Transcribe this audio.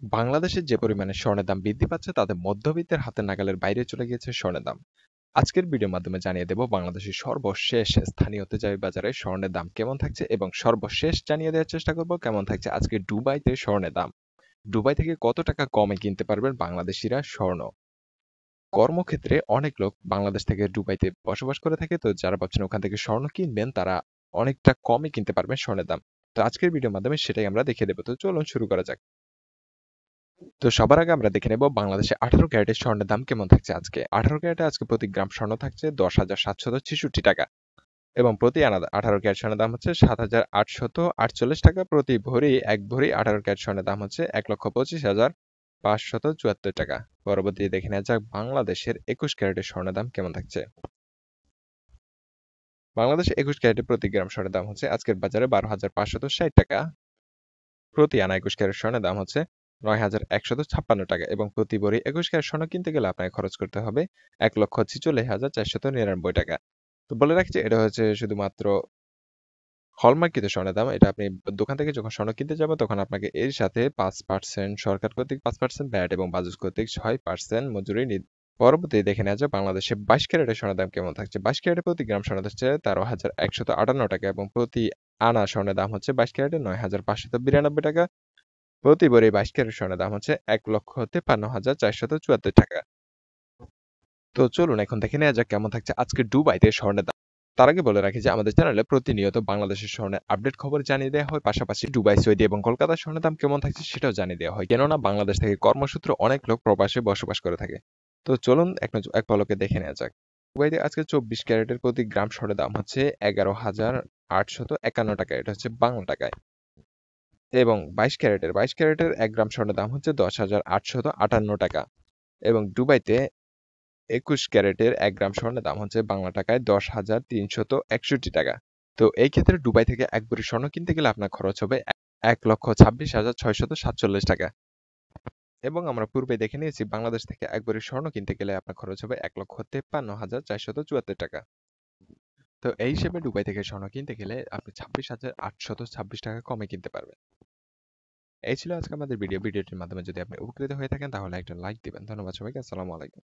বাংলাদেশে যে পরিমাণে স্বর্ণের দাম বৃদ্ধি পাচ্ছে তাতে মধ্যবিত্তের হাতের নাগালের বাইরে চলে গিয়েছে স্বর্ণের দাম। আজকের ভিডিওর মাধ্যমে জানিয়ে দেব বাংলাদেশের সর্বশেষ স্থানীয় তেজাবি বাজারে স্বর্ণের দাম কেমন থাকছে এবং সর্বশেষ জানিয়ে দেওয়ার চেষ্টা করব কেমন থাকছে আজকে দুবাইতে স্বর্ণের দাম। দুবাই থেকে কত টাকা কমে কিনতে পারবেন বাংলাদেশিরা স্বর্ণ। কর্মক্ষেত্রে অনেক লোক বাংলাদেশ থেকে দুবাইতে বসবাস করে থাকে, তো যারা ভাবছেন ওখান থেকে স্বর্ণ কিনবেন তারা অনেকটা কমে কিনতে পারবেন স্বর্ণের দাম। তো আজকের ভিডিওর মাধ্যমে সেটাই আমরা দেখিয়ে দেবো। তো চলুন শুরু করা যাক। তো সবার আগে আমরা দেখে নেব বাংলাদেশে 18 ক্যারেটের স্বর্ণের দাম কেমন থাকছে আজকে। 18 ক্যারেটে আজকে প্রতি গ্রাম স্বর্ণ থাকছে 10,766 টাকা এবং প্রতি আনা 18 ক্যারেট স্বর্ণের দাম হচ্ছে 7,848 টাকা প্রতি ভরি। এক ভরি 18 ক্যারেট স্বর্ণের দাম হচ্ছে 1,25,574 টাকা। পরবর্তী দেখে নেওয়া যাক বাংলাদেশের 21 ক্যারেটের স্বর্ণের দাম কেমন থাকছে। বাংলাদেশে 21 ক্যারেটের প্রতি গ্রাম স্বর্ণের দাম হচ্ছে আজকের বাজারে 12,560 টাকা। প্রতি আনা 21 ক্যারেট স্বর্ণের দাম হচ্ছে 9,156 টাকা এবং প্রতি ভরি 21 ক্যারেট স্বর্ণ কিনতে গেলে আপনাকে খরচ করতে হবে 1,46,499 টাকা। তো বলে রাখছি এটা হচ্ছে শুধুমাত্র হলমার্কিত স্বর্ণের দাম। এটা আপনি দোকান থেকে যখন স্বর্ণ কিনতে যাবেন তখন আপনাকে এর সাথে 5% সরকার কর্তৃক 5% ভ্যাট এবং বাজাজ কর্তৃক 6% মজুরি পরবর্তী দেখে নেওয়া যায় বাংলাদেশে 22 ক্যারেটের স্বর্ণের দাম কেমন থাকছে। 22 ক্যারেটের প্রতি গ্রাম স্বর্ণ হচ্ছে 13,158 টাকা এবং প্রতি আনা স্বর্ণের দাম হচ্ছে 22 ক্যারেটের 9,592 টাকা। প্রতি ভরি 22 ক্যারেট স্বর্ণের দাম হচ্ছে 1,53,474 টাকা। তো চলুন এখন দেখে নেওয়া যাক কেমন থাকছে আজকে দুবাইতে স্বর্ণের দাম। তার আগে বলে রাখি যে আমাদের চ্যানেলে প্রতিনিয়ত বাংলাদেশের স্বর্ণের আপডেট খবর জানিয়ে দেওয়া হয়, পাশাপাশি দুবাই, সৌদি এবং কলকাতার স্বর্ণের দাম কেমন থাকছে সেটাও জানিয়ে দেওয়া হয়, কেননা বাংলাদেশ থেকে কর্মসূত্রে অনেক লোক প্রবাসে বসবাস করে থাকে। তো চলুন এক পলকে দেখে নেওয়া যাক। দুবাইতে আজকে 24 ক্যারেটের প্রতি গ্রাম স্বর্ণের দাম হচ্ছে 11,851 টাকা, এটা হচ্ছে বাংলা টাকায়। এবং 22 ক্যারেটের 1 গ্রাম স্বর্ণের দাম হচ্ছে 10,858 টাকা এবং দুবাইতে 21 ক্যারেটের 1 গ্রাম স্বর্ণের দাম হচ্ছে বাংলা টাকায় 10,361 টাকা। তো এই ক্ষেত্রে দুবাই থেকে এক ভরি স্বর্ণ কিনতে গেলে আপনার খরচ হবে 1,26,647 টাকা এবং আমরা পূর্বে দেখে নিয়েছি বাংলাদেশ থেকে এক ভরি স্বর্ণ কিনতে গেলে আপনার খরচ হবে 1,53,474 টাকা। তো এই হিসেবে দুবাই থেকে স্বর্ণ কিনতে গেলে আপনি 26,826 টাকা কমে কিনতে পারবেন। এই ছিল আজকে আমাদের ভিডিওটির মাধ্যমে যদি আপনি উপকৃত হয়ে থাকেন তাহলে একটা লাইক দিবেন। ধন্যবাদ সবাইকে। আসসালামু আলাইকুম।